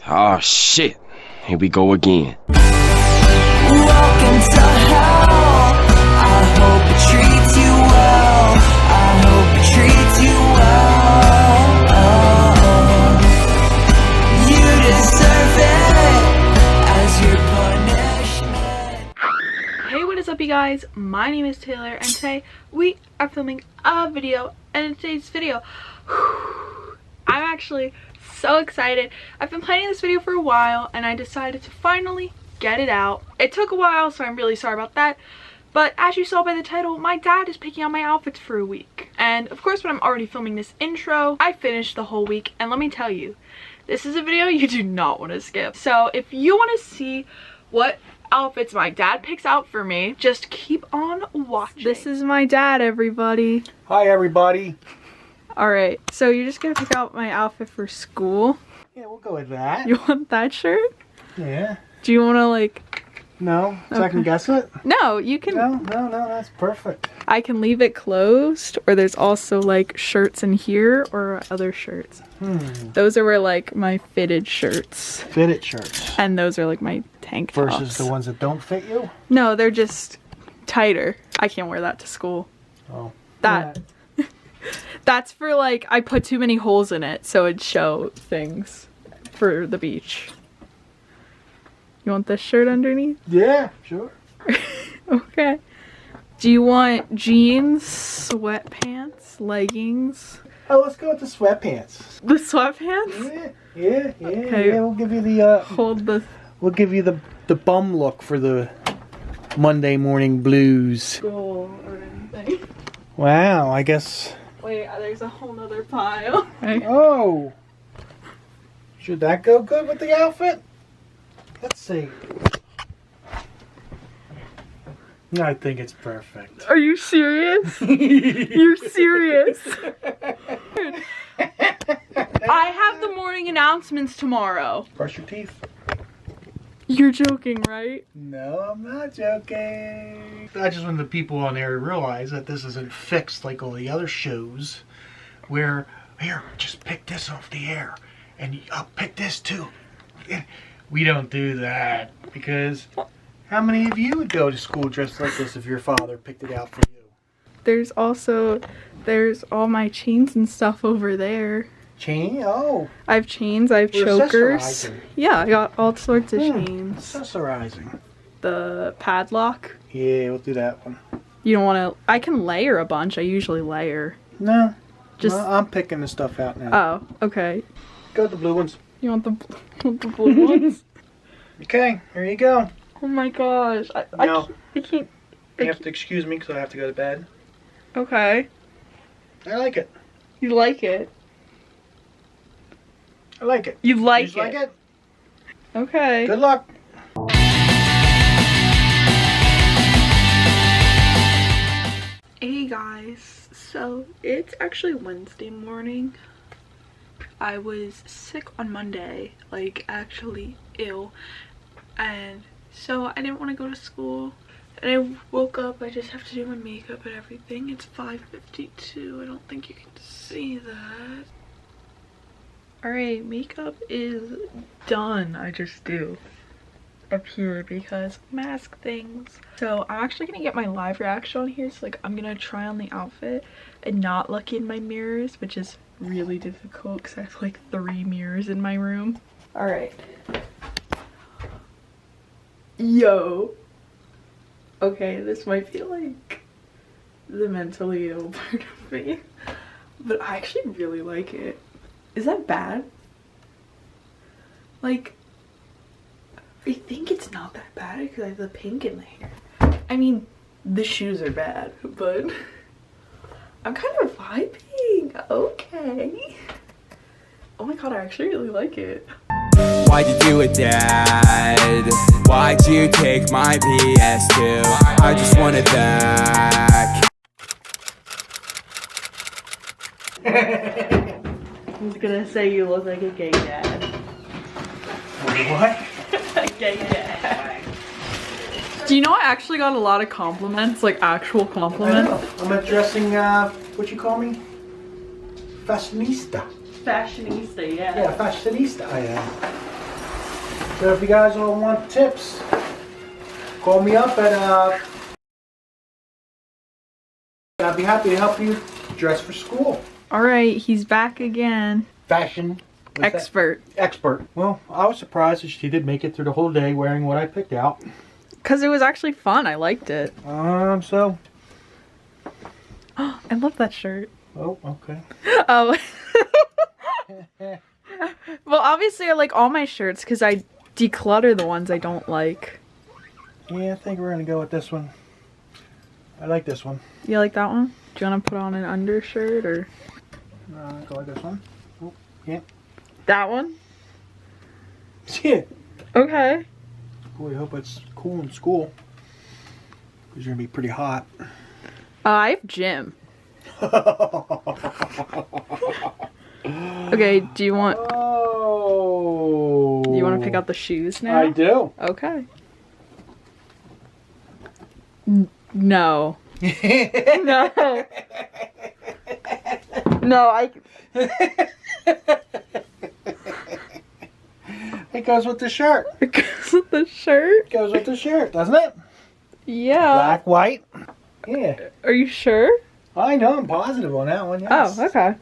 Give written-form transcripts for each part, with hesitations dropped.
Oh shit, here we go again. Welcome to hell. I hope it treats you well. I hope it treats you well. You deserve it as your punishment. Hey, what is up you guys? My name is Taylor and today we are filming a video, and in today's video I'm actually so excited. I've been planning this video for a while and I decided to finally get it out. It took a while, so I'm really sorry about that. But as you saw by the title, my dad is picking out my outfits for a week. And of course, when I'm already filming this intro, I finished the whole week. And let me tell you, this is a video you do not want to skip. So if you want to see what outfits my dad picks out for me, just keep on watching. This is my dad, everybody. Hi, everybody. Alright, so you're just gonna pick out my outfit for school? Yeah, we'll go with that. You want that shirt? Yeah. Do you want to like... No? So I can guess it? No, you can... No, that's perfect. I can leave it closed, or there's also like shirts in here or other shirts. Those are where like my fitted shirts. Fitted shirts. And those are like my tank tops. Versus the ones that don't fit you? No, they're just tighter. I can't wear that to school. Oh. That... Yeah. That's for like, I put too many holes in it so it'd show things for the beach. You want this shirt underneath? Yeah, sure. Okay. Do you want jeans, sweatpants, leggings? Oh, let's go with the sweatpants. The sweatpants? Yeah. Okay. Yeah, we'll give you the Hold the... we'll give you the bum look for the Monday morning blues. School or anything. Wow, I guess. Wait, there's a whole nother pile. Right. Oh. Should that go good with the outfit? Let's see. I think it's perfect. Are you serious? You're serious? I have the morning announcements tomorrow. Brush your teeth. You're joking, right? No, I'm not joking. I just want the people on there to realize that this isn't fixed like all the other shows where, here, just pick this off the air and I'll pick this too. We don't do that because how many of you would go to school dressed like this if your father picked it out for you? There's all my chains and stuff over there. Chain? Oh. I have chains, I have We're chokers. accessorizing. Yeah, I got all sorts of chains. Accessorizing. The padlock. Yeah, we'll do that one. You don't want to... I can layer a bunch. I usually layer. No. Just... No, I'm picking the stuff out now. Oh, okay. Go with the blue ones. You want the blue ones? Okay, here you go. Oh my gosh. I can't... You have to excuse me because I have to go to bed. Okay. I like it. You like it? I like it. You like You it? like it? Okay. Good luck. Hey guys, so it's actually Wednesday morning. I was sick on Monday, like actually ill, and so I didn't want to go to school. And I woke up, I just have to do my makeup and everything. It's 5:52, I don't think you can see that. Alright, makeup is done. I just do up here because mask things. So I'm actually gonna get my live reaction on here. So like I'm gonna try on the outfit and not look in my mirrors, which is really difficult because I have like 3 mirrors in my room. Alright. Yo. Okay, this might be like the mentally ill part of me, but I actually really like it. Is that bad? Like, I think it's not that bad because I have the pink in the hair. I mean, the shoes are bad, but I'm kind of vibing. Okay. Oh my god, I actually really like it. Why'd you do it, Dad? Why'd you take my PS2? I just want it back. I was gonna say you look like a gay dad. What? A gay dad. Do you know I actually got a lot of compliments, like actual compliments? I'm addressing, what you call me? Fashionista. Fashionista, yeah. Yeah, fashionista I am. So if you guys all want tips, call me up and I'd be happy to help you dress for school. Alright, he's back again. Fashion Expert. expert. Well, I was surprised that she did make it through the whole day wearing what I picked out. Because it was actually fun. I liked it. So. I love that shirt. Oh, okay. Oh. Well, obviously I like all my shirts because I declutter the ones I don't like. Yeah, I think we're gonna go with this one. I like this one. You like that one? Do you want to put on an undershirt or? Go like this one. Oh, yeah. That one? Yeah. Okay. Boy, I hope it's cool in school. Because you're gonna be pretty hot. I have gym. Okay, do you want... Oh. Do you want to pick out the shoes now? I do. Okay. No. No. No, I... It goes with the shirt. It goes with the shirt? It goes with the shirt, doesn't it? Yeah. Black, white. Yeah. Are you sure? I know, I'm positive on that one, yes. Oh, okay.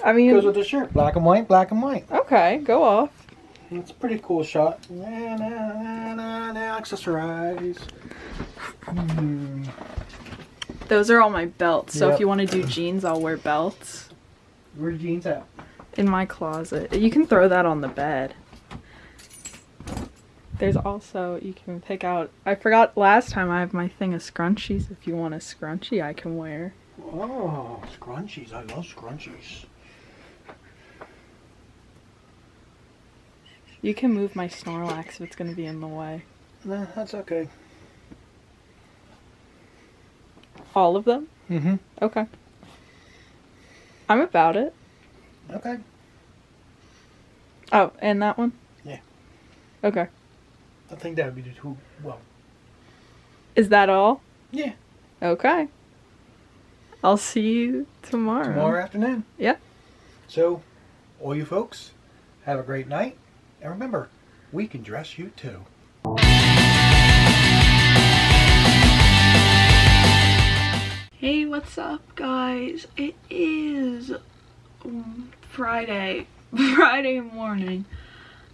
I mean... It goes with the shirt. Black and white, black and white. Okay, go off. It's a pretty cool shot. Accessorize. Those are all my belts, so Yep. if you want to do jeans, I'll wear belts. Where are the jeans at? In my closet. You can throw that on the bed. There's also, you can pick out, I forgot last time I have my thing of scrunchies. If you want a scrunchie, I can wear. Oh, scrunchies. I love scrunchies. You can move my Snorlax if it's going to be in the way. No, that's okay. All of them? Mm-hmm. Okay. I'm about it. Okay. Oh, and that one? Yeah. Okay. I think that would be too well. Is that all? Yeah. Okay. I'll see you tomorrow. Tomorrow afternoon. Yeah. So, all you folks, have a great night. And remember, we can dress you too. Hey, what's up, guys? It is Friday morning.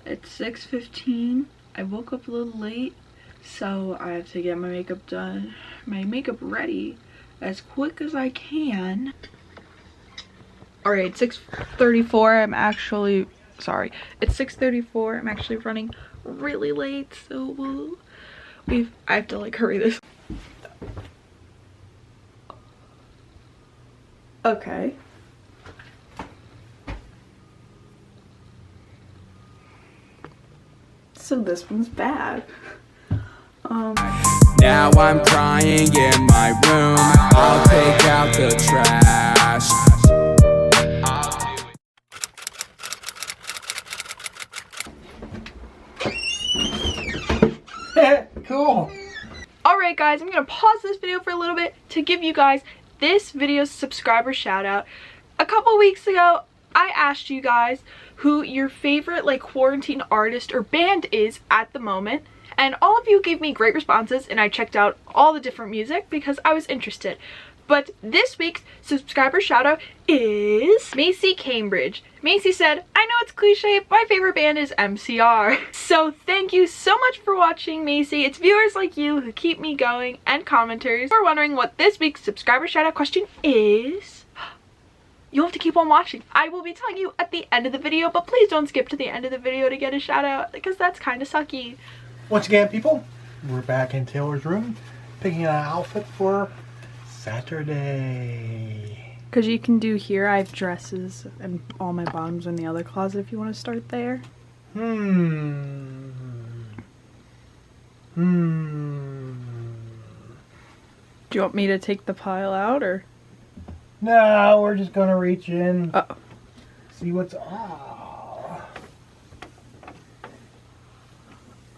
It's 6:15. I woke up a little late, so I have to get my makeup done, my makeup ready as quick as I can. Alright, 6:34. It's 6:34. I'm actually running really late, so I have to like hurry this. Okay. So this one's bad. Now I'm crying in my room. I'll take out the trash. Cool. Alright guys, I'm gonna pause this video for a little bit to give you guys this video's subscriber shout out. A couple weeks ago, I asked you guys who your favorite like quarantine artist or band is at the moment, and all of you gave me great responses, and I checked out all the different music because I was interested. But this week's subscriber shout out is Macy Cambridge. Macy said, I know it's cliche, my favorite band is MCR. So thank you so much for watching, Macy. It's viewers like you who keep me going, and commenters. If you're wondering what this week's subscriber shout out question is, you'll have to keep on watching. I will be telling you at the end of the video, but please don't skip to the end of the video to get a shout out because that's kind of sucky. Once again, people, we're back in Taylor's room picking an outfit for Saturday. Because you can do here, I have dresses and all my bottoms in the other closet if you want to start there. Do you want me to take the pile out or? No, we're just gonna reach in. Uh-oh. See what's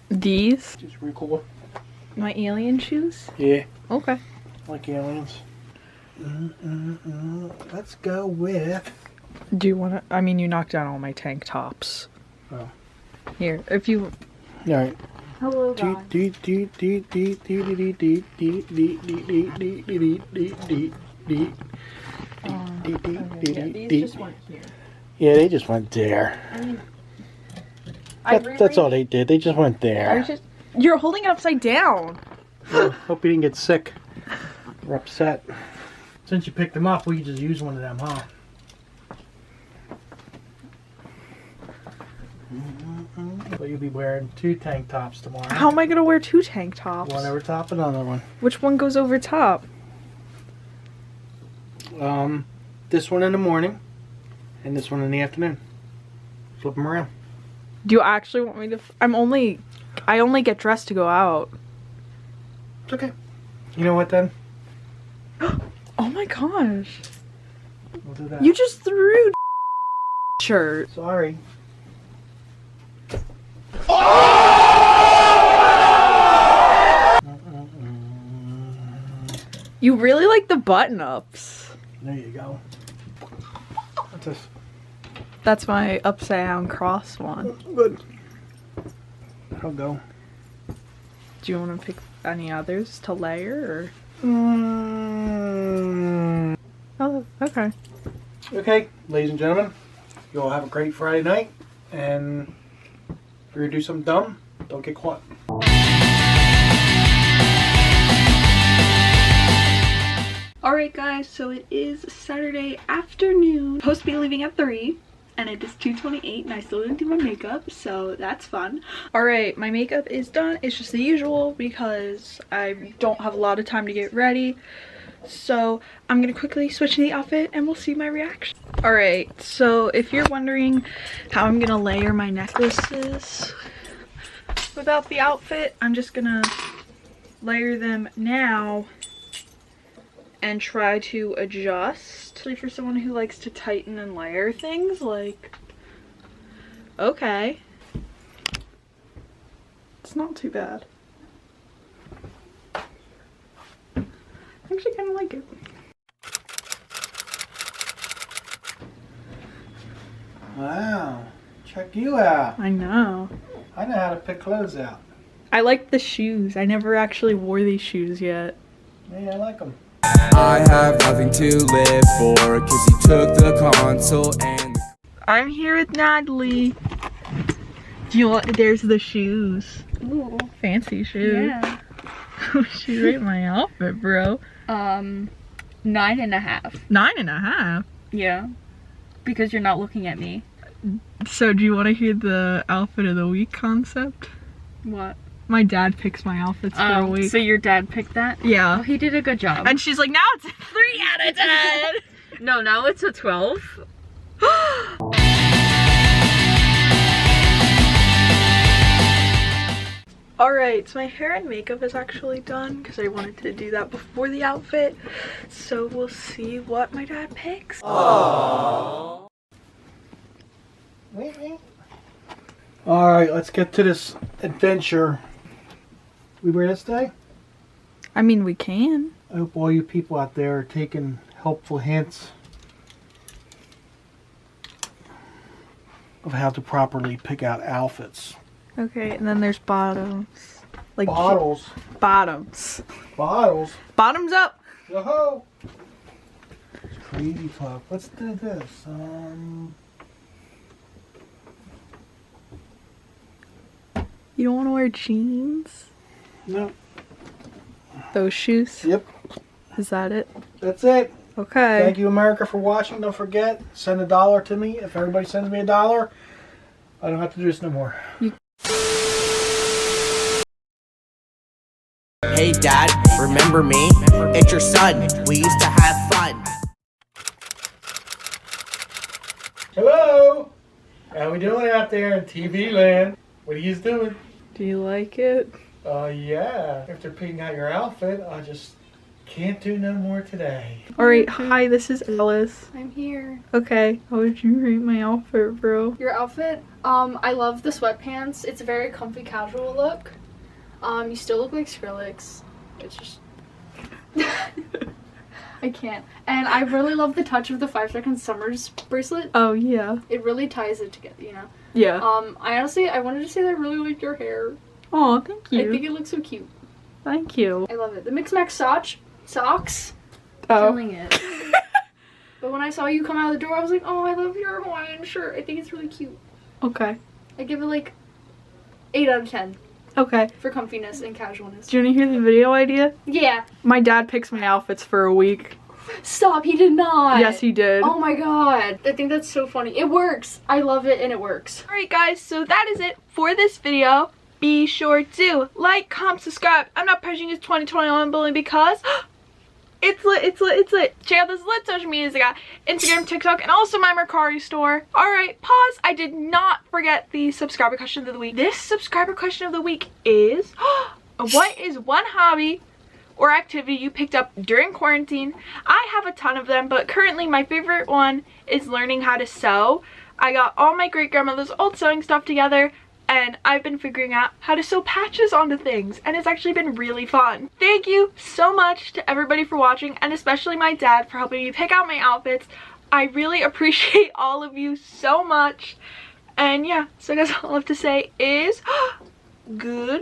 These? just really cool. My alien shoes? Yeah, Okay. like aliens. Let's go with. Do you want to? I mean, you knocked down all my tank tops. Oh. Here, if you. All right. Hello, guys. These just weren't here. Yeah, they just went there. I mean, That's all they did. They just went there. You're holding it upside down. Hope you didn't get sick or upset. Since you picked them up, we could just use one of them, huh? So you'll be wearing 2 tank tops tomorrow. How am I gonna wear 2 tank tops? One over top, another one. Which one goes over top? This one in the morning, and this one in the afternoon. Flip them around. Do you actually want me to? I only get dressed to go out. It's okay. You know what then? Oh my gosh! We'll do that. You just threw shirt. Sorry. You really like the button-ups. There you go. What's this? That's my upside down cross one. Good. That'll go. Do you want to pick any others to layer or? Oh, okay. Okay, ladies and gentlemen, you all have a great Friday night, and if you're gonna do something dumb, don't get caught. Alright guys, so it is Saturday afternoon. Supposed to be leaving at 3 and it is 2:28 and I still didn't do my makeup, so that's fun. Alright, my makeup is done. It's just the usual because I don't have a lot of time to get ready. So I'm gonna quickly switch to the outfit and we'll see my reaction. Alright, so if you're wondering how I'm gonna layer my necklaces without the outfit, I'm just gonna layer them now and try to adjust. Especially for someone who likes to tighten and layer things, like, okay. It's not too bad. I actually kind of like it. Wow, check you out. I know. I know how to pick clothes out. I like the shoes. I never actually wore these shoes yet. Yeah, I like them. I have nothing to live for, cause he took the console and I'm here with Natalie. Do you want, there's the shoes. Ooh, Fancy shoes. yeah. She rate my outfit, bro. 9.5. 9.5. Yeah. Because you're not looking at me. So do you want to hear the outfit of the week concept? What? My dad picks my outfits for a week. So your dad picked that? Yeah. Oh, he did a good job. And she's like, now it's a 3 out of 10. No, now it's a 12. Alright, so my hair and makeup is actually done because I wanted to do that before the outfit. So we'll see what my dad picks. Alright, let's get to this adventure. We wear this day? I mean, we can. I hope all you people out there are taking helpful hints of how to properly pick out outfits. Okay, and then there's bottoms. Like Bottles. bottoms. Bottles. Bottoms up. Yo-ho! Crazy talk. Let's do this. You don't want to wear jeans? No. Those shoes? Yep. Is that it? That's it. Okay. Thank you, America, for watching. Don't forget, send $1 to me. If everybody sends me $1, I don't have to do this no more. Hey Dad, remember me? It's your son. We used to have fun. Hello! How we doing out there in TV land? What are you doing? Do you like it? Yeah. After picking out your outfit, I just can't do no more today. Alright, hi, this is Alice. I'm here. Okay, how would you rate my outfit, bro? Your outfit? I love the sweatpants. It's a very comfy, casual look. You still look like Skrillex. It's just... I can't. And I really love the touch of the 5 Seconds Summers bracelet. Oh, yeah. It really ties it together, you know? Yeah. I wanted to say that I really like your hair. Oh, thank you. I think it looks so cute. Thank you. I love it. The Mix Max socks. Oh. Killing it. But when I saw you come out of the door, I was like, oh, I love your Hawaiian shirt. I think it's really cute. Okay. I give it like 8 out of 10 Okay. for comfiness and casualness. Do you want to hear the video idea? Yeah. My dad picks my outfits for a week. Stop, he did not. Yes, he did. Oh my god. I think that's so funny. It works. I love it and it works. Alright guys, so that is it for this video. Be sure to like, comment, subscribe. I'm not pushing this 2021 bullying because it's lit, it's lit, it's lit. Check out those lit social medias I got. Instagram, TikTok, and also my Mercari store. Alright, pause. I did not forget the subscriber question of the week. This subscriber question of the week is, what is one hobby or activity you picked up during quarantine? I have a ton of them, but currently my favorite one is learning how to sew. I got all my great grandmother's old sewing stuff together and I've been figuring out how to sew patches onto things, and it's actually been really fun. Thank you so much to everybody for watching, and especially my dad for helping me pick out my outfits. I really appreciate all of you so much. And yeah, so I guess all I have to say is good